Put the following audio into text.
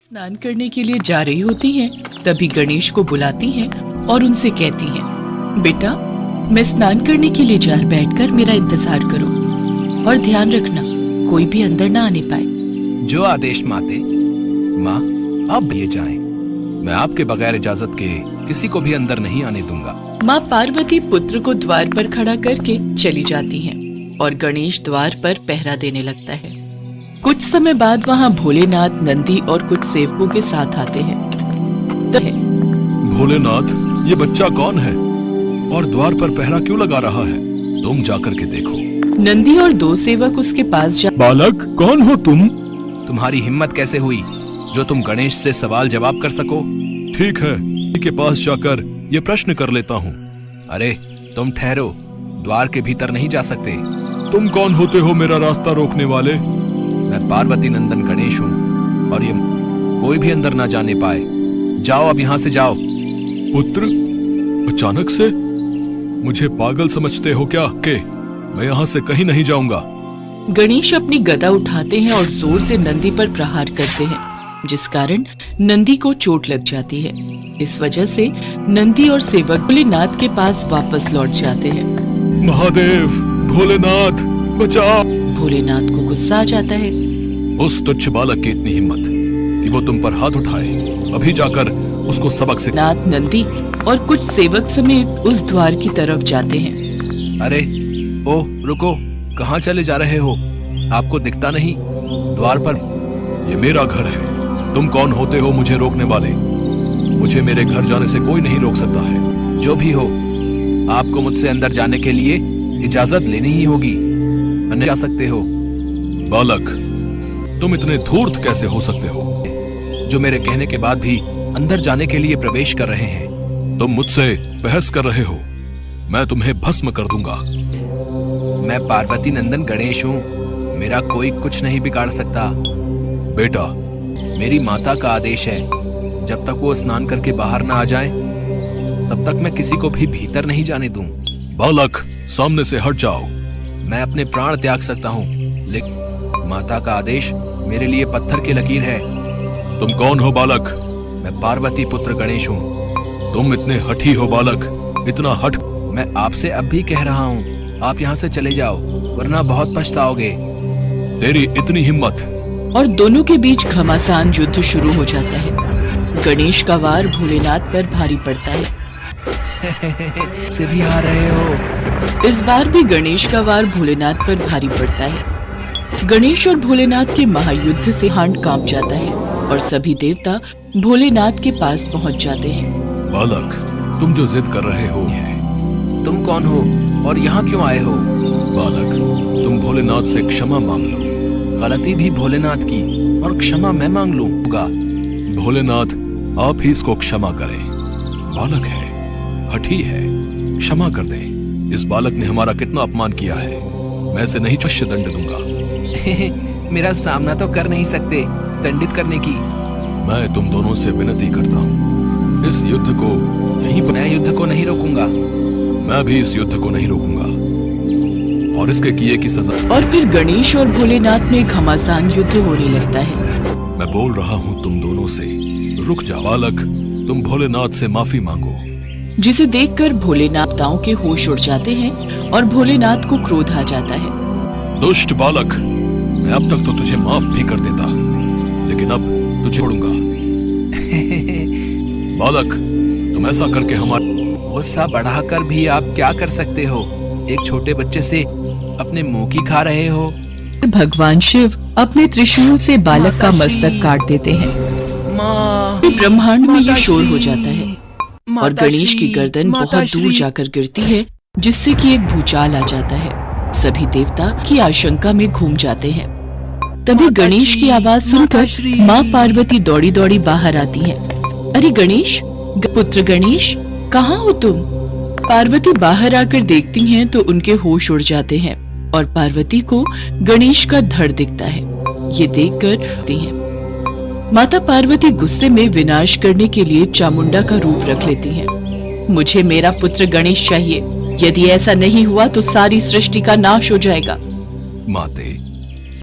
स्नान करने के लिए जा रही होती हैं, तभी गणेश को बुलाती हैं और उनसे कहती हैं, बेटा मैं स्नान करने के लिए जा बैठकर मेरा इंतजार करो और ध्यान रखना कोई भी अंदर ना आने पाए। जो आदेश माते। माँ आप भी जाएं। मैं आपके बगैर इजाजत के किसी को भी अंदर नहीं आने दूंगा। माँ पार्वती पुत्र को द्वार पर खड़ा करके चली जाती हैं और गणेश द्वार पर पहरा देने लगता है। कुछ समय बाद वहाँ भोलेनाथ, नंदी और कुछ सेवकों के साथ आते हैं। भोलेनाथ, ये बच्चा कौन है और द्वार पर पहरा क्यों लगा रहा है? तुम जाकर के देखो। नंदी और दो सेवक उसके पास बालक, कौन हो तुम? तुम्हारी हिम्मत कैसे हुई जो तुम गणेश से सवाल जवाब कर सको? ठीक है, के पास जाकर ये प्रश्न कर लेता हूँ। अरे तुम ठहरो, द्वार के भीतर नहीं जा सकते। तुम कौन होते हो मेरा रास्ता रोकने वाले? मैं पार्वती नंदन गणेश हूँ और ये कोई भी अंदर ना जाने पाए। जाओ अब यहाँ से जाओ। पुत्र, अचानक से मुझे पागल समझते हो क्या? के मैं यहाँ से कहीं नहीं जाऊंगा। गणेश अपनी गदा उठाते हैं और जोर से नंदी पर प्रहार करते हैं, जिस कारण नंदी को चोट लग जाती है। इस वजह से नंदी और सेवक भोलेनाथ के पास वापस लौट जाते हैं। महादेव, भोलेनाथ बचाओ। भोलेनाथ को गुस्सा आ जाता है। उस तुच्छ बालक की इतनी हिम्मत कि वो तुम पर हाथ उठाए। अभी जाकर उसको सबक सिखा। नाथ, नंदी और कुछ सेवक समेत उस द्वार की तरफ जाते हैं। अरे ओ रुको, कहाँ चले जा रहे हो? आपको दिखता नहीं? द्वार पर। ये मेरा घर है, तुम कौन होते हो मुझे रोकने वाले? मुझे मेरे घर जाने से कोई नहीं रोक सकता है। जो भी हो, आपको मुझसे अंदर जाने के लिए इजाजत लेनी ही होगी, अन्य जा सकते हो। बालक, तुम इतने धूर्त कैसे हो सकते हो जो मेरे कहने के बाद भी अंदर जाने के लिए प्रवेश कर रहे हैं? तुम मुझसे बहस कर रहे हो? मैं तुम्हें भस्म कर दूंगा। मैं पार्वती नंदन गणेश हूँ, मेरा कोई कुछ नहीं बिगाड़ सकता। बेटा, मेरी माता का आदेश है, जब तक वो स्नान करके बाहर ना आ जाए तब तक मैं किसी को भी भीतर नहीं जाने दूं। बालक, सामने से हट जाओ। मैं अपने प्राण त्याग सकता हूँ, लेकिन माता का आदेश मेरे लिए पत्थर की लकीर है। तुम कौन हो बालक? मैं पार्वती पुत्र गणेश हूँ। तुम इतने हठी हो बालक, इतना हठ। मैं आपसे अब भी कह रहा हूँ, आप यहाँ से चले जाओ, वरना बहुत पछताओगे। तेरी इतनी हिम्मत! और दोनों के बीच घमासान युद्ध शुरू हो जाता है। गणेश का वार भोलेनाथ पर भारी पड़ता है। से भी आ रहे हो। इस बार भी गणेश का वार भोलेनाथ पर भारी पड़ता है। गणेश और भोलेनाथ के महायुद्ध से हांड कांप जाता है और सभी देवता भोलेनाथ के पास पहुंच जाते हैं। बालक, तुम जो जिद कर रहे हो है। तुम कौन हो और यहाँ क्यों आए हो? बालक, तुम भोलेनाथ से क्षमा मांग लो। गलती भी भोलेनाथ की और क्षमा मैं मांग लूंगा। भोलेनाथ आप ही इसको क्षमा करें। बालक है, हठी है, क्षमा कर दें। इस बालक ने हमारा कितना अपमान किया है। मैं इसे नहीं चश्य दंड दूंगा। मेरा सामना तो कर नहीं सकते दंडित करने की। मैं तुम दोनों से विनती करता हूँ, इस युद्ध को यहीं पर। मैं युद्ध को नहीं रोकूंगा। मैं भी इस युद्ध को नहीं रोकूंगा और इसके किए की सजा। और फिर गणेश और भोलेनाथ में घमासान युद्ध होने लगता है। मैं बोल रहा हूँ तुम दोनों से, रुक जाओ। बालक, तुम भोलेनाथ से माफी मांगो। जिसे देखकर भोलेनाथ के होश उड़ जाते हैं और भोलेनाथ को क्रोध आ जाता है। दुष्ट बालक, मैं अब तक तो तुझे माफ भी कर देता, लेकिन अब तुझे छोड़ूंगा। बालक, तुम ऐसा करके हमारा गुस्सा बढ़ाकर भी आप क्या कर सकते हो? एक छोटे बच्चे से अपने मुंह की खा रहे हो। भगवान शिव अपने त्रिशूल से बालक का मस्तक काट देते हैं। माँ, ब्रह्मांड में ये शोर हो जाता है और गणेश की गर्दन बहुत दूर जाकर गिरती है, जिससे कि एक भूचाल आ जाता है। सभी देवता की आशंका में घूम जाते हैं। तभी गणेश की आवाज सुनकर माँ पार्वती दौड़ी दौड़ी बाहर आती हैं। अरे गणेश, पुत्र गणेश, कहाँ हो तुम? पार्वती बाहर आकर देखती हैं तो उनके होश उड़ जाते हैं और पार्वती को गणेश का धड़ दिखता है। ये देखकर माता पार्वती गुस्से में विनाश करने के लिए चामुंडा का रूप रख लेती हैं। मुझे मेरा पुत्र गणेश चाहिए, यदि ऐसा नहीं हुआ तो सारी सृष्टि का नाश हो जाएगा। माते,